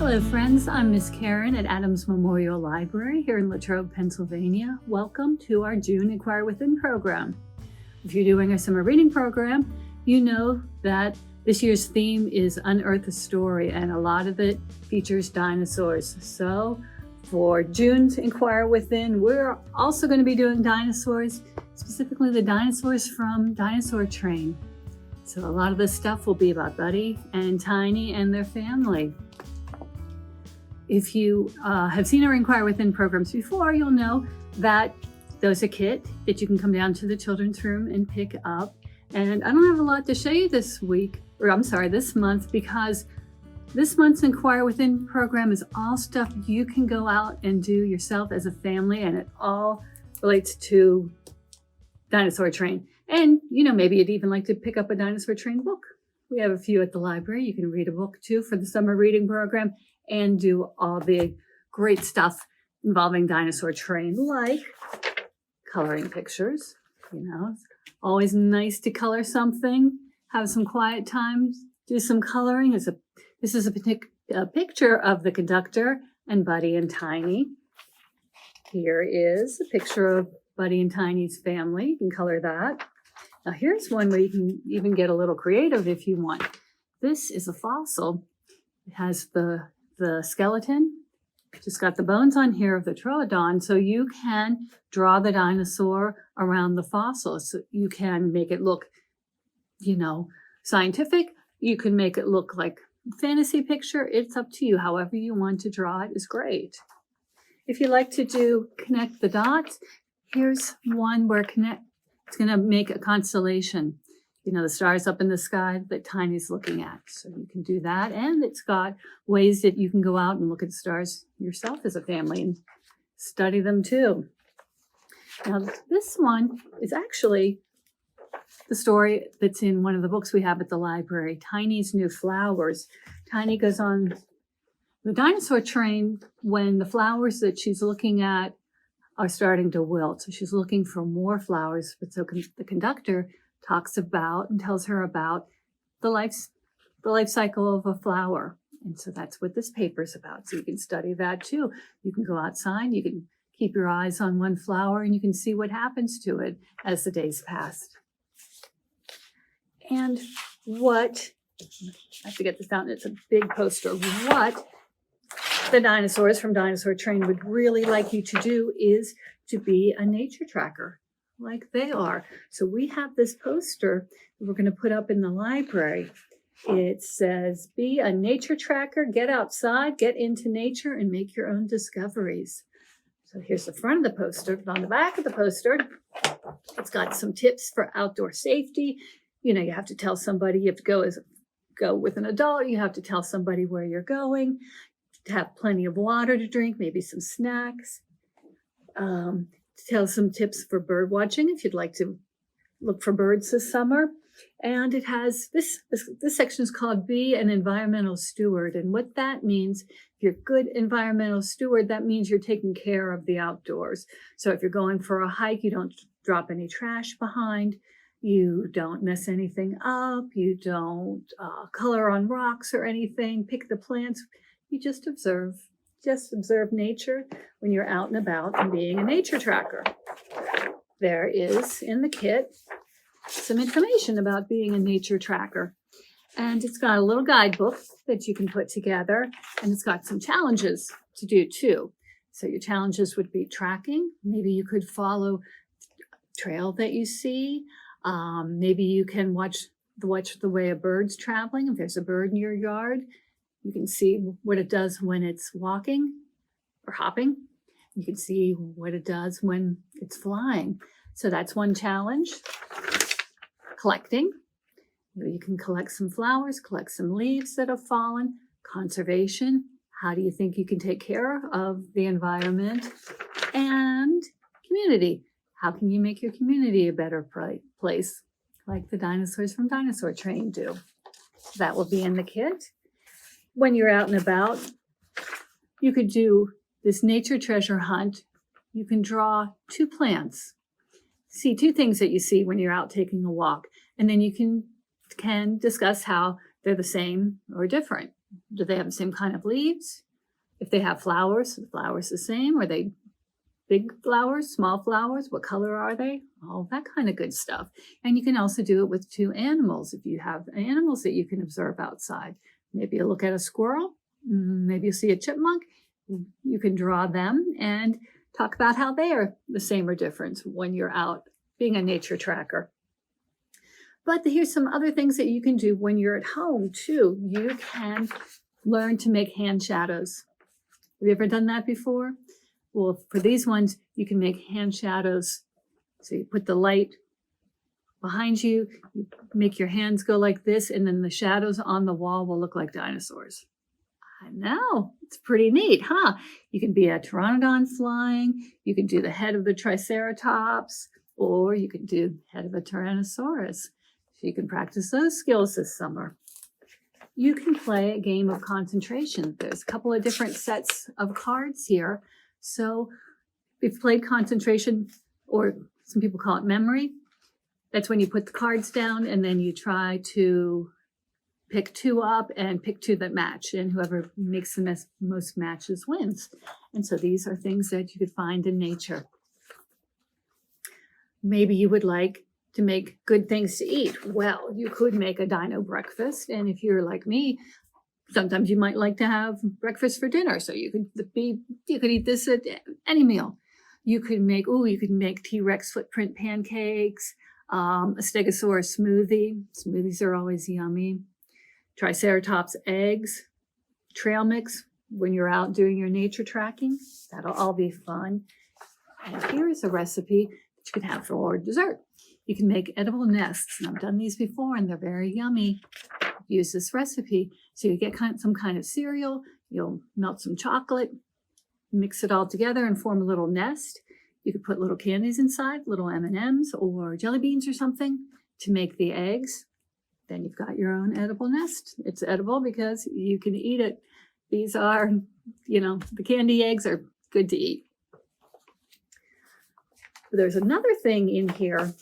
Hello friends, I'm Miss Karen at Adams Memorial Library here in Latrobe, Pennsylvania. Welcome to our June Inquire Within program. If you're doing a summer reading program, you know that this year's theme is Unearth a Story, and a lot of it features dinosaurs. So for June's Inquire Within, we're also going to be doing dinosaurs, specifically the dinosaurs from Dinosaur Train. So a lot of this stuff will be about Buddy and Tiny and their family. If you have seen our Inquire Within programs before, you'll know that there's a kit that you can come down to the children's room and pick up. And I don't have a lot to show you this month, because this month's Inquire Within program is all stuff you can go out and do yourself as a family, and it all relates to Dinosaur Train. And, maybe you'd even like to pick up a Dinosaur Train book. We have a few at the library. You can read a book too for the summer reading program and do all the great stuff involving Dinosaur Train, like coloring pictures. It's always nice to color something, have some quiet time, do some coloring. This is a picture of the Conductor and Buddy and Tiny. Here is a picture of Buddy and Tiny's family. You can color that. Now here's one where you can even get a little creative if you want. This is a fossil. It has the skeleton, just got the bones on here of the troodon, so you can draw the dinosaur around the fossil. So you can make it look, scientific. You can make it look like a fantasy picture. It's up to you. However you want to draw it is great. If you like to connect the dots, here's one where it's going to make a constellation. The stars up in the sky that Tiny's looking at. So you can do that. And it's got ways that you can go out and look at stars yourself as a family and study them too. Now, this one is actually the story that's in one of the books we have at the library, Tiny's New Flowers. Tiny goes on the Dinosaur Train when the flowers that she's looking at are starting to wilt. So she's looking for more flowers. But so the Conductor talks about and tells her about the life cycle of a flower. And so that's what this paper is about. So you can study that too. You can go outside, you can keep your eyes on one flower, and you can see what happens to it as the days pass. And I have to get this down, it's a big poster. What the dinosaurs from Dinosaur Train would really like you to do is to be a nature tracker, like they are. So we have this poster that we're going to put up in the library. It says, be a nature tracker, get outside, get into nature, and make your own discoveries. So here's the front of the poster, but on the back of the poster, it's got some tips for outdoor safety. You have to tell somebody, you have to go with an adult, you have to tell somebody where you're going, to have plenty of water to drink, maybe some snacks. Tell some tips for bird watching if you'd like to look for birds this summer. And it has this section is called Be an Environmental Steward. And what that means, if you're a good environmental steward, that means you're taking care of the outdoors. So if you're going for a hike, you don't drop any trash behind. You don't mess anything up. You don't color on rocks or anything, pick the plants. You just observe. Just observe nature when you're out and about and being a nature tracker. There is in the kit some information about being a nature tracker. And it's got a little guidebook that you can put together, and it's got some challenges to do too. So your challenges would be tracking. Maybe you could follow the trail that you see. Maybe you can watch the way a bird's traveling. If there's a bird in your yard, you can see what it does when it's walking or hopping. You can see what it does when it's flying. So that's one challenge. Collecting. You can collect some flowers, collect some leaves that have fallen. Conservation. How do you think you can take care of the environment? And community. How can you make your community a better place, like the dinosaurs from Dinosaur Train do? That will be in the kit. When you're out and about, you could do this nature treasure hunt. You can draw 2 plants. See 2 things that you see when you're out taking a walk. And then you can discuss how they're the same or different. Do they have the same kind of leaves? If they have flowers, the flowers the same? Are they big flowers, small flowers? What color are they? All that kind of good stuff. And you can also do it with two animals. If you have animals that you can observe outside, maybe you look at a squirrel, maybe you see a chipmunk, you can draw them and talk about how they are the same or different when you're out being a nature tracker. But here's some other things that you can do when you're at home too. You can learn to make hand shadows. Have you ever done that before? Well, for these ones, you can make hand shadows. So you put the light behind you, you make your hands go like this, and then the shadows on the wall will look like dinosaurs. I know, it's pretty neat, huh? You can be a pteranodon flying, you can do the head of the Triceratops, or you can do the head of a Tyrannosaurus. So you can practice those skills this summer. You can play a game of concentration. There's a couple of different sets of cards here. So if you've played concentration, or some people call it memory, that's when you put the cards down and then you try to pick two up and pick two that match, and whoever makes the most matches wins. And so these are things that you could find in nature. Maybe you would like to make good things to eat. Well, you could make a dino breakfast, and if you're like me, sometimes you might like to have breakfast for dinner. So you could eat this at any meal. You could make T-Rex footprint pancakes, a Stegosaurus smoothie. Smoothies are always yummy. Triceratops eggs, trail mix when you're out doing your nature tracking. That'll all be fun. And here's a recipe that you can have for dessert. You can make edible nests. And I've done these before and they're very yummy. Use this recipe. So you get some kind of cereal, you'll melt some chocolate, mix it all together and form a little nest. You could put little candies inside, little M&Ms or jelly beans or something to make the eggs. Then you've got your own edible nest. It's edible because you can eat it. These are, the candy eggs are good to eat. But there's another thing in here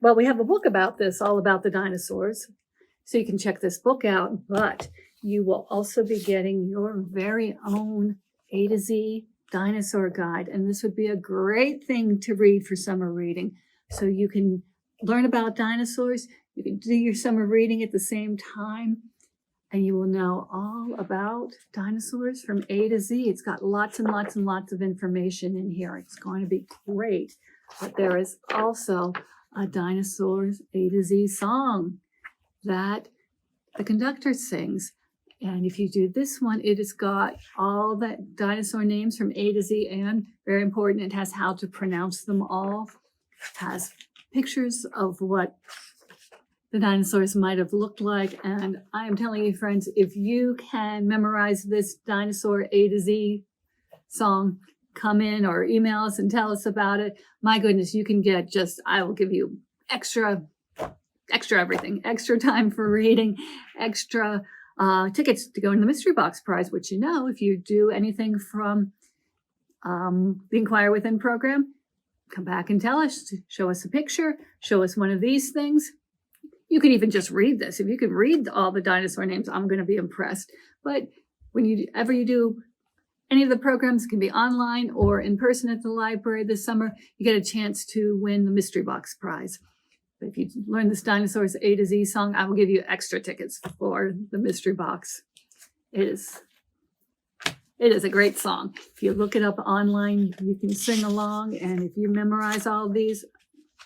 we have a book about this, all about the dinosaurs. So you can check this book out, but you will also be getting your very own A to Z dinosaur guide. And this would be a great thing to read for summer reading. So you can learn about dinosaurs. You can do your summer reading at the same time, and you will know all about dinosaurs from A to Z. It's got lots and lots and lots of information in here. It's going to be great. But there is also a Dinosaurs A to Z song that the Conductor sings. And if you do this one, it has got all the dinosaur names from A to Z, and very important, it has how to pronounce them all. It has pictures of what the dinosaurs might have looked like. And I am telling you, friends, if you can memorize this Dinosaur A to Z song, come in or email us and tell us about it. My goodness, you can get I will give you extra everything, extra time for reading, extra tickets to go in the Mystery Box Prize, which if you do anything from the Inquire Within program, come back and tell us, show us a picture, show us one of these things. You can even just read this. If you can read all the dinosaur names, I'm going to be impressed. But whenever you do any of the programs, can be online or in person at the library this summer, you get a chance to win the Mystery Box Prize. But if you learn this Dinosaurs A to Z song, I will give you extra tickets for the Mystery Box. It is a great song. If you look it up online, you can sing along. And if you memorize all of these,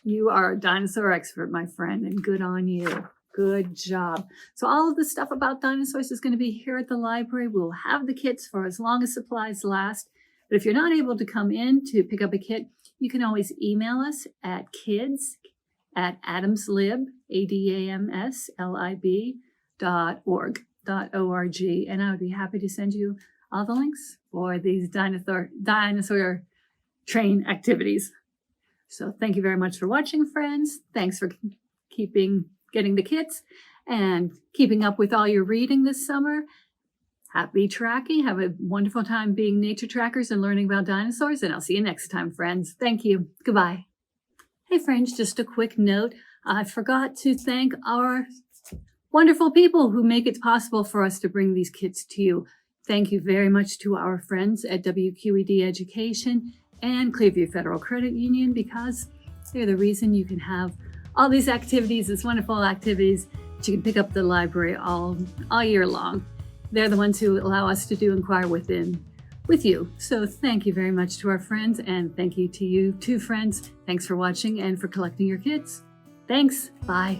you are a dinosaur expert, my friend, and good on you. Good job. So all of the stuff about dinosaurs is going to be here at the library. We'll have the kits for as long as supplies last. But if you're not able to come in to pick up a kit, you can always email us at kids@adamslib, ADAMSLIB.org, and I would be happy to send you all the links for these dinosaur train activities. So thank you very much for watching, friends. Thanks for getting the kits and keeping up with all your reading this summer. Happy tracking. Have a wonderful time being nature trackers and learning about dinosaurs. And I'll see you next time, friends. Thank you. Goodbye. Hey, friends, just a quick note. I forgot to thank our wonderful people who make it possible for us to bring these kits to you. Thank you very much to our friends at WQED Education and Clearview Federal Credit Union, because they're the reason you can have all these activities, these wonderful activities that you can pick up the library all year long. They're the ones who allow us to do Inquire Within with you. So thank you very much to our friends, and thank you to you too, friends. Thanks for watching and for collecting your kits. Thanks. Bye.